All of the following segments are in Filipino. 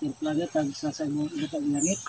Your planet tag sa imong ibatang langit.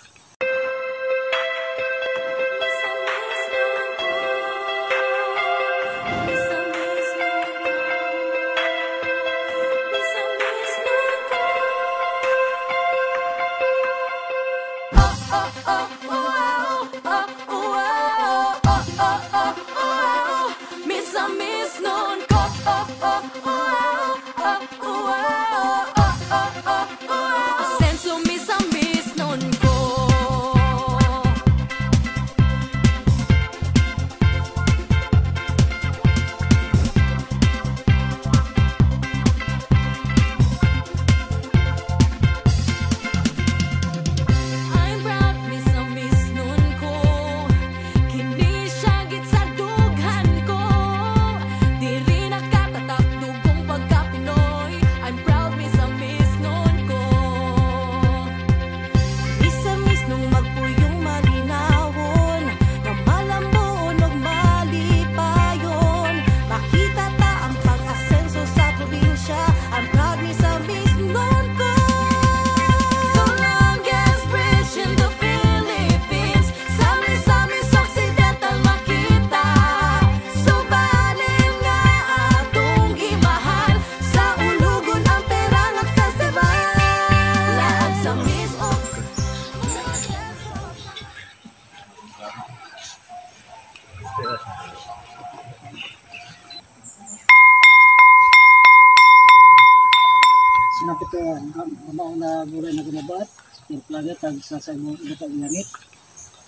Sinapit ko ang na gulay na gumabat. Your planet tag sa imong ibatang langit.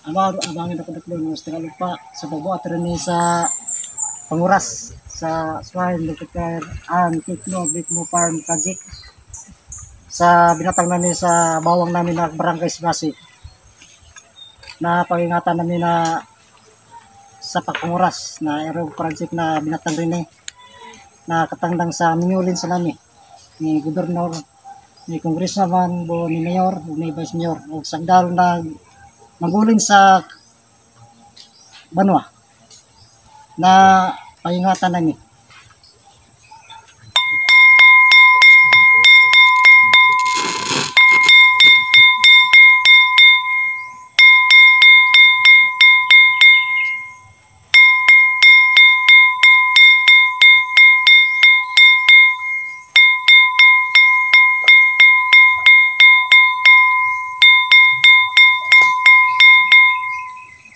Abangin ako ng sa lupa sa pagbuhat rin sa panguras sa Swahili Local and Tikno Bitmo Farm Project sa binatang namin sa bawang namin na Barangay Sibasi na pag-ingatan namin na sa pagpanguras na aero project na binatang rin na katangdang sa Minyulin sa namin ni Gobernador, ni Congressman, ni Mayor, ni Vice Mayor o sagdal na magulin sa Banwa na pangingatan namin.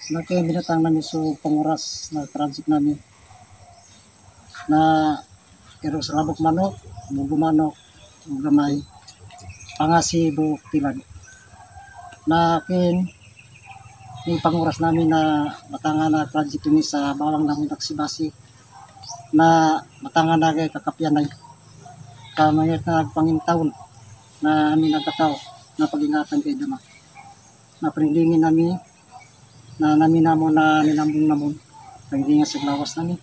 Nakaya binatang namin so panguras na project namin na pero sa labok manok, mugo manok, gamay, pangasi, buhok, tilad. Na akin, yung panguras namin na matangan na project ini sa bawang namin Sibasi na matangan na kay kakapyan na kamayat na pangintawon na amin nagkataw na pag-ingatan kay Dama. Na parilingin namin na namin namon na nilambong namon pagdingan sa lawas namin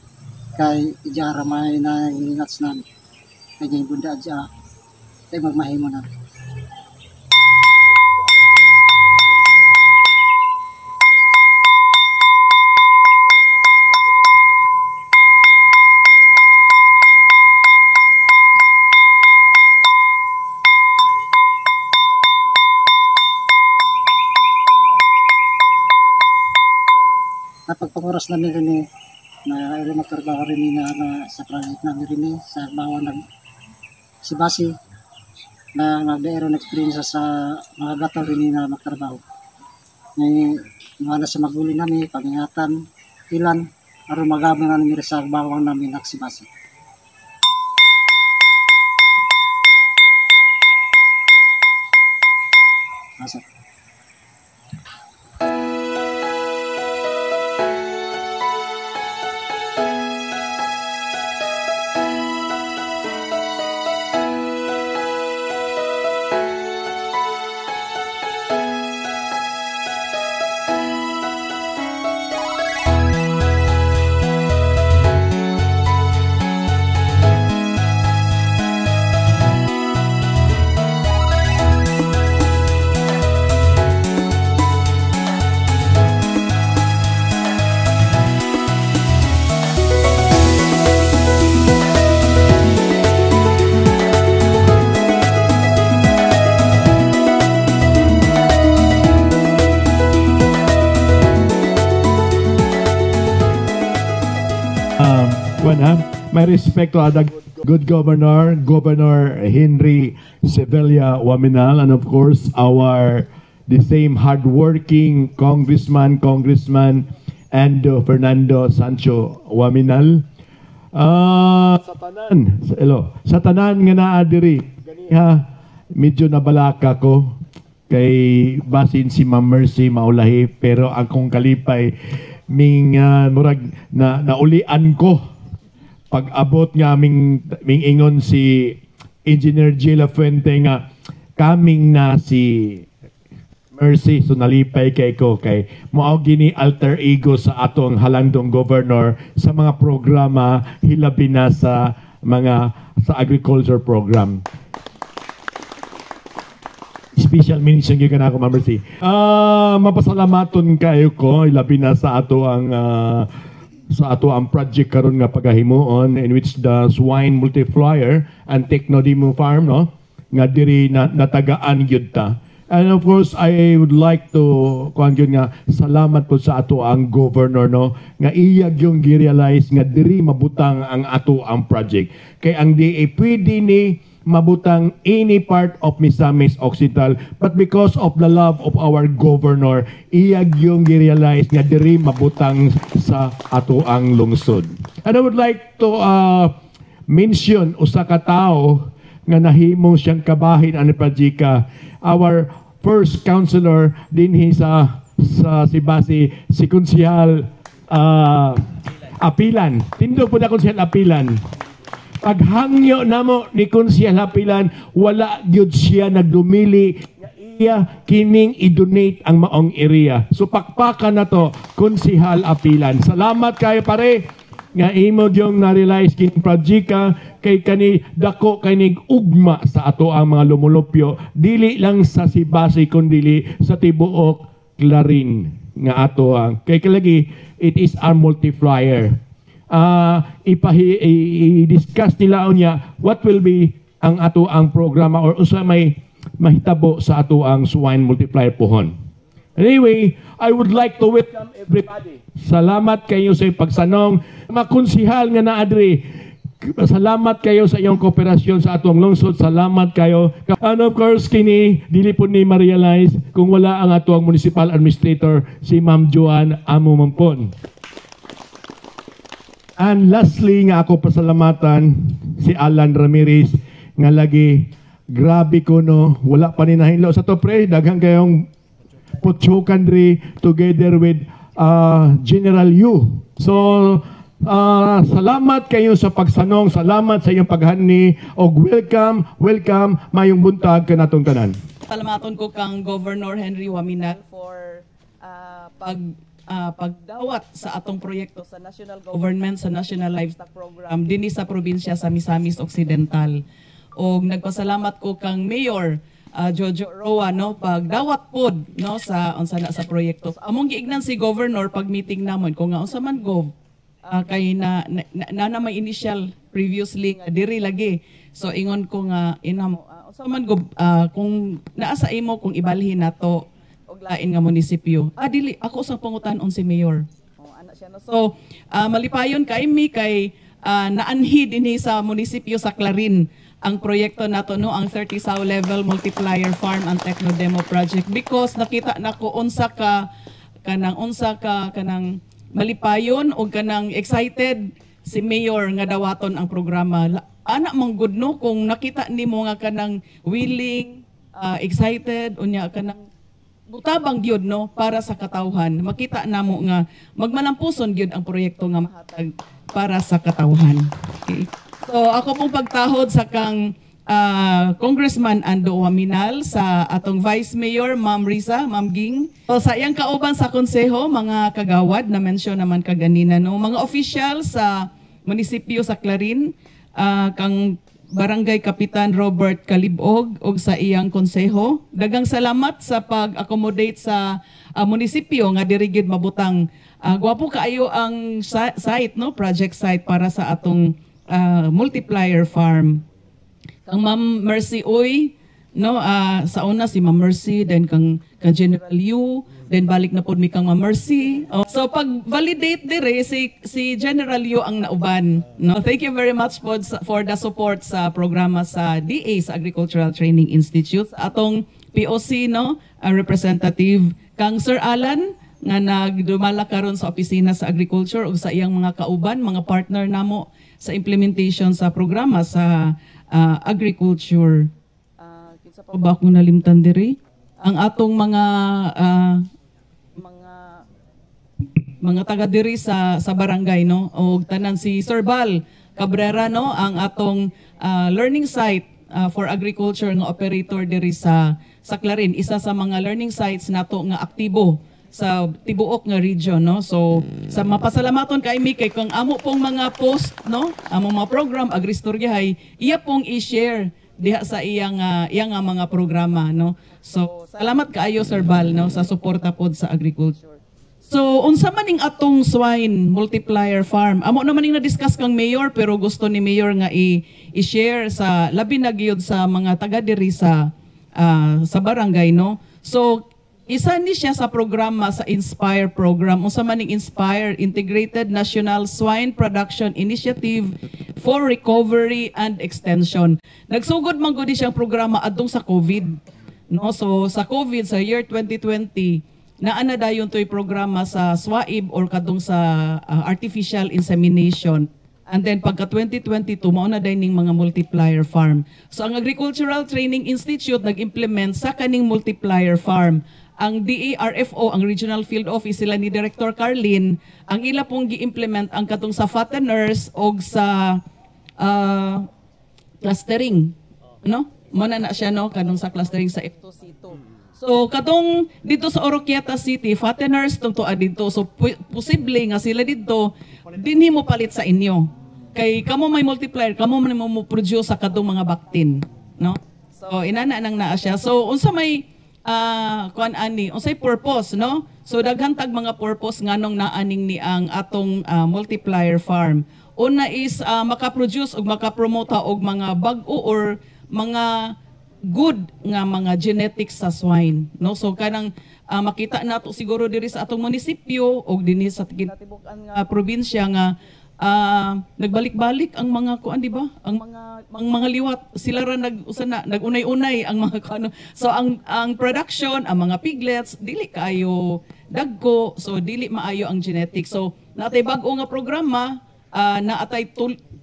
kay ijara may na ingat sa namin kay yung bunda adya kay magmahimo na pagpanguras namin rin na rin magtrabaho rin na sa project namin rin sa bawang ng Sibasi na nagdaeron experience sa mga gato rin na magtrabaho. May mga sa maguli namin, pangingatan, ilan, aron magabang namin sa bawang namin ng Sibasi. Asa. my respect to the good governor, Governor Henry Sevilla Waminal, and of course the same hardworking Congressman Ando Fernando Sancho Waminal. Sa tanan nga naa diri, ganiha medyo nabalaka ko kay basin si Ma'am Mercy maulahi, pero akong kalipay ming murag na naulian ko pag-abot nga ming ingon si Engineer G. La Fuente nga kaming na si Mercy, so nalipay kay ko kay mao gini alter ego sa atong halandong governor sa mga programa hilabi na sa agriculture program. Special mention gyud kana ako, Ma'am Mercy. Mapasalamaton kayo ko ilabi na sa ato ang project karon nga pagahimuon, in which the swine multiplier and techno-demo farm nga diri natagaan gyud ta. And of course, I would like to salamat po sa ato ang governor nga iyag yung gi-realize nga diri mabutang ang ato ang project. Kay ang di pwede ni mabutang any part of Misamis Occidental, but because of the love of our governor, iyag yung gi-realize nga diri mabutang sa ato ang lungsod. And I would like to mention usa ka tawo nga nahimong siyang kabahin ani Pajika, our first councilor dinhi sa Sibasi, si Konsehal Apilan. Tindog po na Konsehal Apilan. Paghangyo namo ni Konsehal Apilan, wala gyud siya nagdumili iya kining i-donate ang maong area. So pakpakan na to, Konsehal Apilan. Salamat kayo pare nga imo yung na-realize king Pajika kay kani dako kanig ugma sa ato ang mga lumulupyo, dili lang sa Sibasi kundi sa tibuok Clarin nga ato ang kay kalagi it is our multiplier. I-discuss nila niya what will be ang ato ang programa or usa may mahitabo sa ato ang swine multiplier pohon. Anyway, I would like to welcome everybody. Salamat kayo sa pagsanong. Mga konsehal nga naadri, salamat kayo sa iyong kooperasyon sa atong lungsod. Salamat kayo. And of course, kini dili po ni ma-realize kung wala ang atong municipal administrator, si Ma'am Joan Amo Mampon. And lastly nga ako pasalamatan si Alan Ramirez nga lagi grabe ko wala pa ni nahinlo sa to pre, daghang kayong Putsukan together with General Yu. So salamat kayo sa pagsanong, salamat sa iyong paghani og welcome mayong buntag kanatong tanan. Salamaton ko kang Governor Henry Waminal for pagdawat sa atong proyekto sa national government, sa National Livestock Program dinhi sa probinsya sa Misamis Occidental. Og nagpasalamat ko kang Mayor Jojo Roa pagdawat pod sa unsa na sa proyekto. Among giignan si Governor pag meeting namon kung nga unsa man gov kay na may initial previously nga diri lagi. So ingon ko nga inamo unsa man gov kung naa sa imo kung ibalhin nato og lain nga munisipyo. Dili ako sa pangutan-on si Mayor. Ana siya So malipayon kay mi kay naanhi dinhi sa munisipyo sa Clarin ang proyekto nato ang 30 level multiplier farm and techno demo project, because nakita nako unsa ka kanang malipayon o kanang excited si Mayor nga dawaton ang programa. Ana mang good kung nakita nimo nga kanang willing, excited unya kanang butabang gyud para sa katawhan. Makita namo nga magmalampuson gyud ang proyekto nga mahatag para sa katawhan. Okay. So ako pong pagtahod sa kang Congressman Ando Waminal, sa atong Vice Mayor Ma'am Risa, Ma'am Ging. So sa iyang kauban sa konseho, mga kagawad na mention naman kaganina mga official sa munisipyo sa Clarin, kang Barangay Kapitan Robert Calibog og sa iyang konseho. Dagang salamat sa pag-accommodate sa munisipyo nga diri gid mabutang gwapo kaayo ang site project site para sa atong multiplier farm. Kang Ma'am Mercy Uy no, sa una si Ma'am Mercy, then kang General Yu, then balik na pod mi kang Ma'am Mercy. Oh, so pag validate dire si General Yu ang nauban, no. Thank you very much pod for the support sa programa sa DA, sa Agricultural Training Institute, atong POC, no, representative kang Sir Alan nga nagdumala karon sa opisina sa agriculture ug sa iyang mga kauban, mga partner namo sa implementation sa programa sa agriculture. Kinsa pa ba akong nalimtan diri? Ang atong mga taga diri sa barangay, no, og tanan si Sir Bal Cabrera, no, ang atong learning site for agriculture nga operator diri sa Clarin, isa sa mga learning sites nato nga aktibo sa tibuok nga region, no. So sa mapasalamaton kay mi kay kung amo pong mga post, no, among mga program agristoryahay, iya pong i-share diha sa iyang mga programa, no. So salamat kaayo Sir Bal, no, sa suporta pod sa agriculture. So unsa man ning atong swine multiplier farm, amo naman ning na-discuss kang mayor, pero gusto ni mayor nga i-share sa labi na gyud sa mga taga diri sa barangay, no. So isa ni siya sa programa sa INSPIRE program. Unsa man ning INSPIRE, Integrated National Swine Production Initiative for Recovery and Extension. Nagsugod man gud siyang programa adtong sa COVID, no. So sa COVID sa year 2020 naana dayon toy programa sa SWAIB or kadung sa artificial insemination. And then pagka 2022 mao na din ning mga multiplier farm. So ang Agricultural Training Institute nag-implement sa kaning multiplier farm. Ang DARFO, ang Regional Field Office, sila ni Director Carlin, ang ila pong gi-implement ang katong sa fatteners o sa clustering, no? Muna na siya, no, kanong sa clustering sa F2C2. So katong dito sa Oroquieta City, fatteners tong tuwa dito. So posible nga sila dito dinhi mo palit sa inyo. Kay kamo may multiplier, kamo man mo produce sa kadtong mga baktin, no? So inana nang naa siya. So unsa may kuan ani, unsay purpose, no? So daghan tag mga purpose nganong naaning ni ang atong multiplier farm. Una is maka-produce ug maka-promote og mga bag-o or mga good nga mga genetics sa swine, no. So kanang makita nato siguro diri sa atong munisipyo og dinhi sa kinatibuk-an nga probinsya nga nagbalik-balik ang mga kuan, di ba? Ang mga liwat sila ra nagunay-unay ang mga kuno. So ang production, ang mga piglets dili kaayo dagko, so dili maayo ang genetics. So natay bag-o nga programa, naatay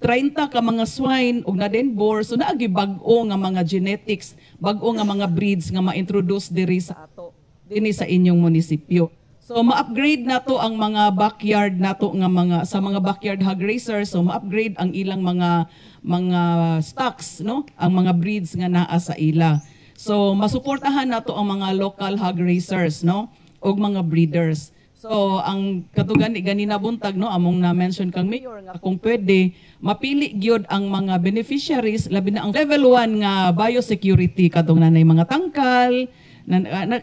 30 ka mga swine ug na denbor, so naagi bag-o nga mga genetics, bag-o nga mga breeds nga ma-introduce diri sa ato dinhi sa inyong munisipyo. So ma-upgrade nato ang mga backyard nato nga sa mga backyard hog raisers, so ma-upgrade ang ilang mga stocks, no, ang mga breeds nga naa sa ila. So masuportahan nato ang mga local hog raisers, no, og mga breeders. So ang katugan ganina buntag, no, among na mention kang mayor nga kung pwede mapili gyud ang mga beneficiaries labi na ang level 1 nga biosecurity kadtong nanay mga tangkal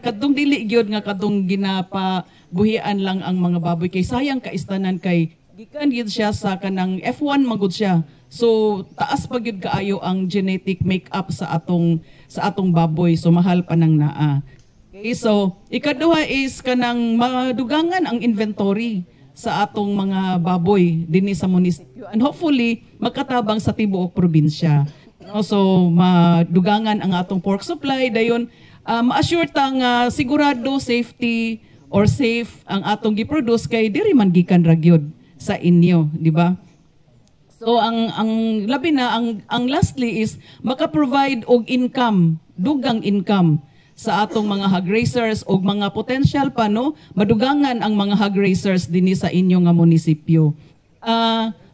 kadtong dili gyud nga kadtong ginapabuhian lang ang mga baboy kay sayang kaistanan kay gikan gyud siya sa kanang F1 magud siya. So taas pa gyud kaayo ang genetic makeup sa atong baboy, so mahal pa nang naa. Okay, so ikaduha is kanang madugangan ang inventory sa atong mga baboy dinhi sa munisipyo and hopefully magkatabang sa tibuok probinsya. So madugangan ang atong pork supply dayon. Ma-assure tang sigurado safety or safe ang atong gi-produce kay diri man gikan ra gyud sa inyo, di ba? So ang labi na ang lastly is maka-provide og income, dugang income sa atong mga hog raisers og mga potential pa, no, madugangan ang mga hog raisers dinhi sa inyo nga munisipyo.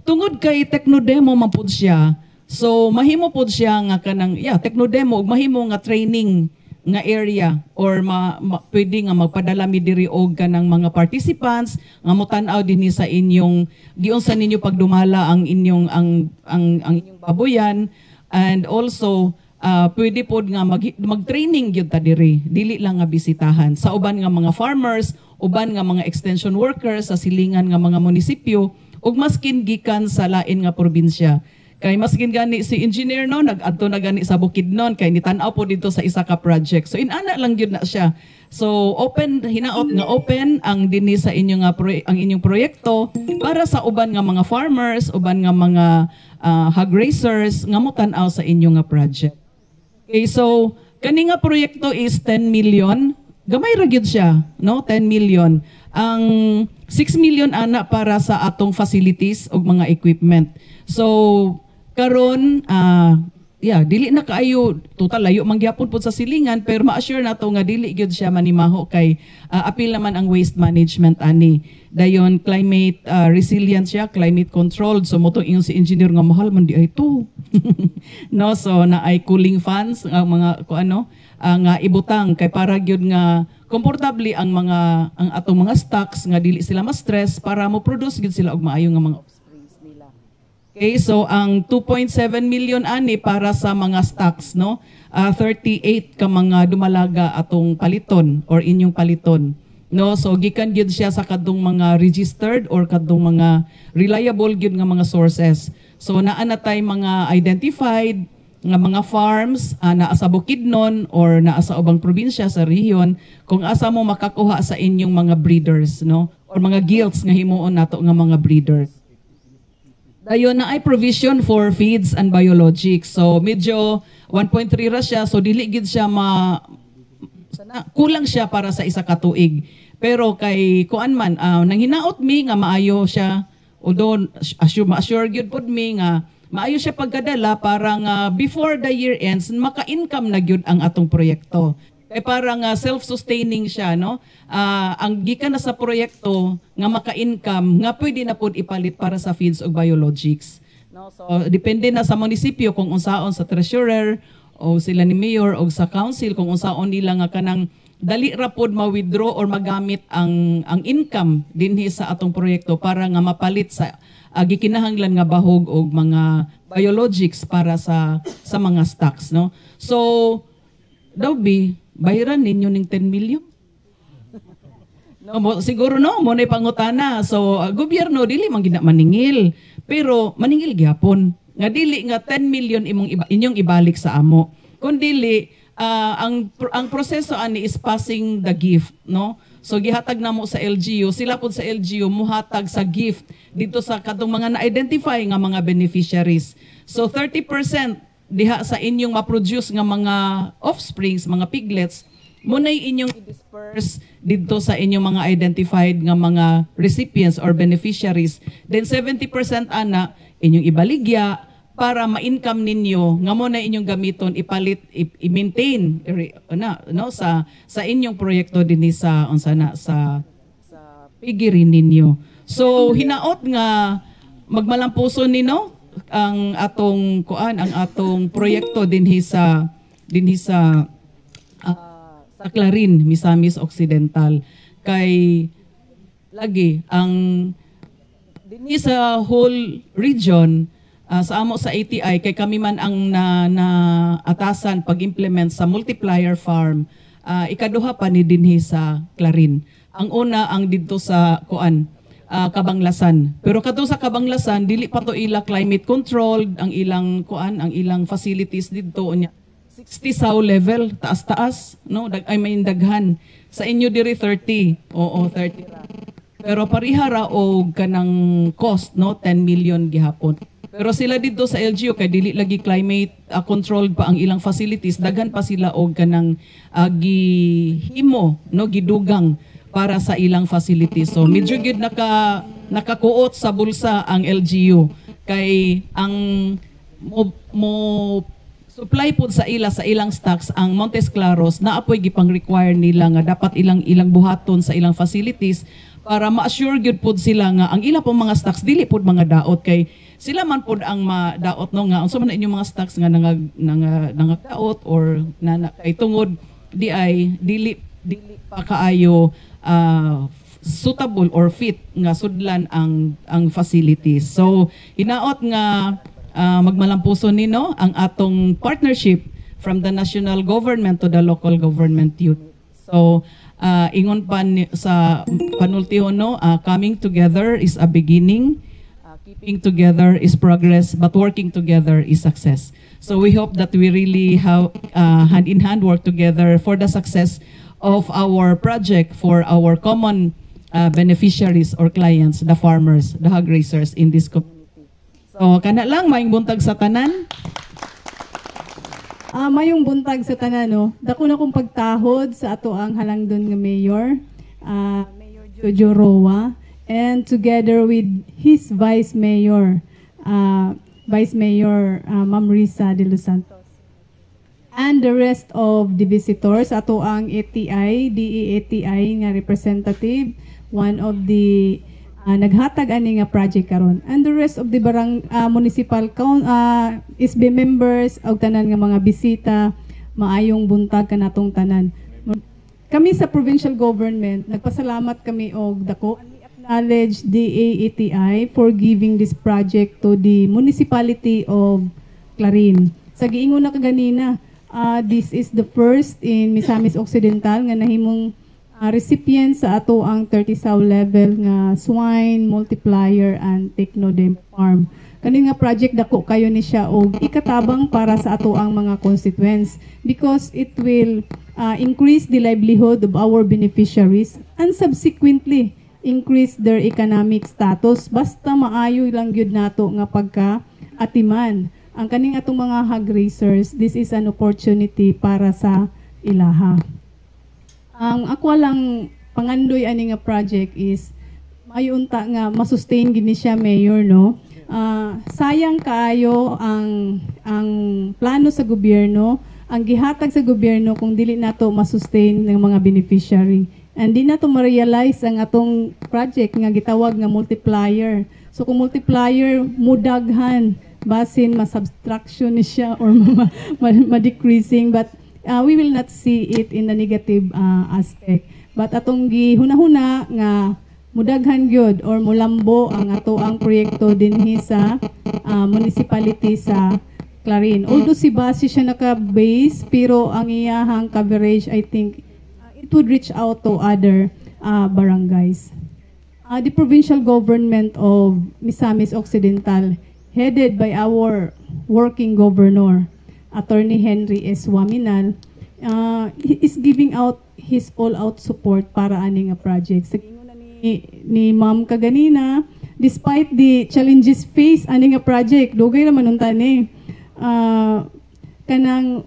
Tungod kay Technodemo man pud siya, so mahimo pud siya nga kanang Technodemo ug mahimo nga training nga area or pwede nga magpadala mi diri og kanang mga participants nga motan-aw dinhi sa inyong giunsa ninyo pagdumala ang inyong ang inyong baboyan, and also pwede pod nga mag-training gyud ta diri, dili lang nga bisitahan sa uban nga mga farmers, uban nga mga extension workers sa silingan nga mga munisipyo ug maskin gikan sa lain nga probinsya. Kay maskin gani si engineer no nag-adto na gani sa Bukidnon kay nitanaw po dito sa isa ka project. So inana lang gyud na siya. So open hinaot nga open ang dinhi sa inyo nga ang inyong proyekto para sa uban nga mga farmers, uban nga mga hog raisers nga motan-aw sa inyo nga project. Okay, so kani nga proyekto is 10 million. Gamay ra gyud siya, no? 10 million. Ang 6 million ana para sa atong facilities ug mga equipment. So karon dili na kaayo total layo mangyapon pud sa silingan pero ma-assure nato nga dili gyud siya manimaho kay apil naman ang waste management ani. Dayon climate resilient siya, climate controlled. So moto ingon si engineer nga mahal man di ay to. No, so na ay cooling fans ang mga nga ibutang kay para gyud nga komportable ang atong mga stocks nga dili sila ma-stress para mo produce gyud sila og maayo nga mga offsprings nila. Okay, so ang 2.7 million ani para sa mga stocks, no? 38 ka mga dumalaga atong paliton or inyong paliton. No, so gikan gyud siya sa kadung mga registered or kadung mga reliable gyud nga mga sources. So naa na tay mga identified nga mga farms naa sa Bukidnon or naa sa ubang probinsya sa rehiyon kung asa mo makakuha sa inyong mga breeders, no? Or mga guilds nga himuon nato nga mga breeders. Dayon na ay provision for feeds and biologics. So medyo 1.3 ra siya, so dili gid siya kulang siya para sa isa ka tuig. Pero kay kuan man nang hinaot mi nga maayo siya although assure gyud pod mi nga maayo siya pagkadala para nga before the year ends maka-income na gyud ang atong proyekto. Kay parang self-sustaining siya, no? Ang gikan na sa proyekto nga maka-income nga pwede na pud ipalit para sa feeds ug biologics. No? So depende na sa munisipyo kung unsaon sa treasurer o sila ni mayor o sa council kung unsaon nila nga kanang dali ra pod ma-withdraw or magamit ang income dinhi sa atong proyekto para nga mapalit sa gikinahanglan nga bahog og mga biologics para sa mga stocks, no? So daw bayaran ninyo ning 10 million. No, siguro no, mo na pangutana. So gobyerno dili man gina maningil, pero maningil gyapon. Nga dili nga 10 million inyong ibalik sa amo. Kun dili ang proseso ani is passing the gift, no? So gihatag namo sa LGU, sila pud sa LGU muhatag sa gift dito sa kadtong mga na-identify nga mga beneficiaries. So 30% diha sa inyong ma-produce nga mga offsprings, mga piglets, munay inyong i-disperse dito sa inyong mga identified nga mga recipients or beneficiaries. Then 70% ana inyong ibaligya para ma-income ninyo nga mo na inyong gamiton ipalit i-maintain no sa inyong proyekto dinhi sa sa pigirin ninyo. So hinaot nga magmalampuson nino ang atong proyekto dinhi sa Clarin, Misamis Occidental kay lagi ang dinhi sa whole region sa amo sa ATI kay kami man ang atasan pag-implement sa multiplier farm. Ikaduha pa ni dinhi sa Clarin. Ang una ang didto sa Kabanglasan. Pero kadto sa Kabanglasan dili pa to ila climate controlled ang ilang ang ilang facilities didto nya 60 saw level taas-taas, no? May daghan. Sa inyo diri 30. Oo, 30 ra. Pero pariha ra og kanang cost, no? 10 million gihapon. Pero sila dito sa LGU kay dili lagi climate controlled pa ang ilang facilities, daghan pa sila og kanang gihimo, no? Gidugang para sa ilang facilities. So medyo gid nakakuot sa bulsa ang LGU kay ang mo supply pod sa ilang stocks ang Montes Claros na apoy gipang require nila nga dapat ilang buhaton sa ilang facilities para ma-assure gyud pod sila nga ang ilang pong mga stocks dili pod mga daot kay sila man pod ang madaot no nga unsa man inyong mga stocks nga nangadaot or kay tungod dili pa kaayo suitable or fit nga sudlan ang facilities. So hinaot nga magmalampuson nino ang atong partnership from the national government to the local government unit. So ingon pa sa panultihon no, coming together is a beginning. keeping together is progress, but working together is success. So we hope that we really have hand in hand work together for the success of our project for our common beneficiaries or clients, the farmers, the hog raisers in this community. So kana lang, maayong buntag sa tanan. Mayong buntag sa tanan, no? Dako na kong pagtahod sa ato ang halangdon nga mayor, Mayor Jojo Roa, and together with his Vice Mayor, Ma'am Risa de Los Santos. And the rest of the visitors, ato ang ATI, DEATI nga representative, one of the naghatag ani nga project karon. And the rest of the municipal SB members, og tanan nga mga bisita, maayong buntag kanatong tanan. Kami sa provincial government, nagpasalamat kami og dako acknowledge the AATI for giving this project to the municipality of Clarin. Sa giingon na kaganina, this is the first in Misamis Occidental nga nahimong recipient sa ato ang 30 level nga swine multiplier and technodem farm. Kani nga project dako kayo ni siya og ikatabang para sa ato ang mga constituents because it will increase the livelihood of our beneficiaries and subsequently increase their economic status basta maayo lang gyud nato nga pagka-atiman ang kaning atong mga hog raisers. This is an opportunity para sa ilaha. Ang ako lang pangandoy ani nga project is maayo unta nga masustain gini siya, Mayor, no. Sayang kaayo ang plano sa gobyerno, ang gihatag sa gobyerno kung dili nato masustain ng mga beneficiary. And di na to ma-realize ang atong project nga gitawag nga multiplier. So kung multiplier, mudaghan, basin ma-subtraction ni siya or ma-decreasing. But we will not see it in the negative aspect. But atong gihuna-huna nga mudaghan gyud or mulambo ang ato ang proyekto dinhi sa municipality sa Clarin. Although si Basi siya naka-base, pero ang iyahang coverage, I think, it would reach out to other barangays. The provincial government of Misamis Occidental, headed by our working governor, Attorney Henry S. Waminal, he is giving out his all-out support para aning project. Sa gingon ni Ma'am kaganina, despite the challenges faced aning project, dugay naman unta ni kanang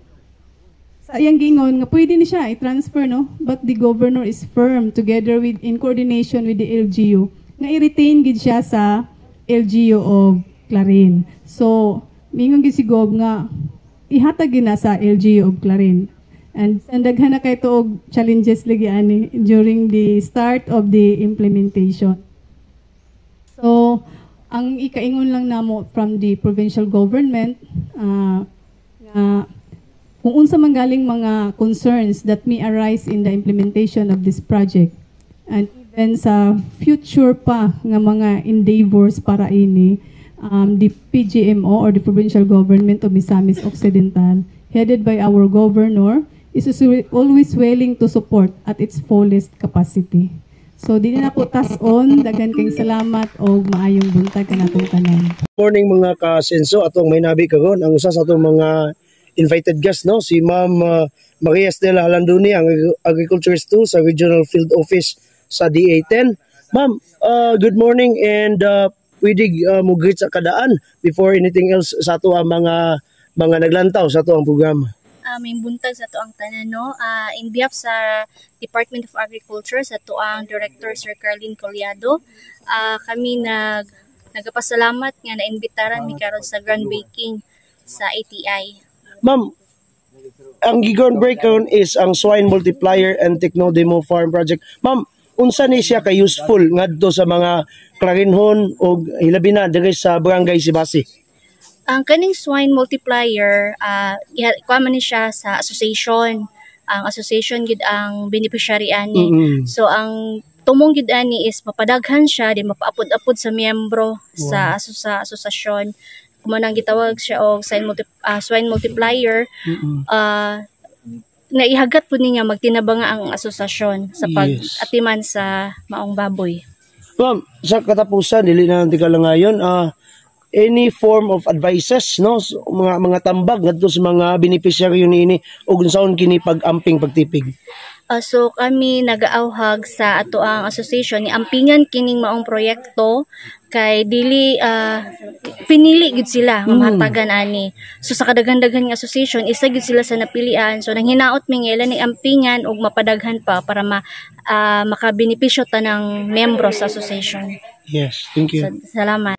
sa iyang gingon nga pwede ni siya i-transfer, no, but the governor is firm together with in coordination with the LGU nga i-retain gid siya sa LGU of Clarin. So mingon gid si Gob nga ihatag gina sa LGU of Clarin. And daghan na kay tuog challenges lagi ani during the start of the implementation. So ang ikaingon lang namo from the provincial government nga kung unsa man galing mga concerns that may arise in the implementation of this project and even sa future pa nga mga endeavors para ini, the PGMO or the provincial government of Misamis Occidental, headed by our governor, is always willing to support at its fullest capacity. So di na po tas-on, daghan kayong salamat o maayong buntag kanatong tanan. Morning mga kasenso, atong may nabi karon ang usa sa atong mga invited guest, no, si Ma'am Maria Estela Halanduni, ang Agriculturist 2 sa Regional Field Office sa DA10. Ma'am, good morning and pwede mo greet sa kadaan before anything else sa ato ang mga naglantaw sa ato ang programa. May buntag sa tuang tanan, no. In behalf sa Department of Agriculture sa tuang Director Sir Carlin Collado, kami nagapasalamat nga naimbitaran mi karon sa groundbreaking sa ATI. Ma'am, ang groundbreaking is ang Swine Multiplier and Technodemo Farm Project. Ma'am, unsa ni siya ka useful ngadto sa mga Clarinhon o hilabi na diri sa barangay Sibasi? Ang kaning swine multiplier, ikuha man ni siya sa association. Ang association gid ang beneficiary ani. So ang tumong gid ani is mapadaghan siya, di mapaapod-apod sa miyembro sa asosasyon. Kumanang gitawag siya og swine multiplier. Naihagat po niya magtinabanga ang asosasyon sa pag-atiman sa maong baboy. Ma'am, sa katapusan dili na nanti ka lang ngayon, any form of advices, no, so, mga tambag ngadto sa mga beneficiary niini ug unsaon kini pag-amping pagtipig. So kami nagaawhag sa ato ang association ni ampingan kining maong proyekto kay dili pinili gid sila nga mahatagan ani. So sa kadaghan-daghan nga association isa gid sila sa napilian. So nanghinaot mi nga ila ni ampingan ug mapadaghan pa para makabenepisyo tanang membro sa association. Yes, thank you. Salamat.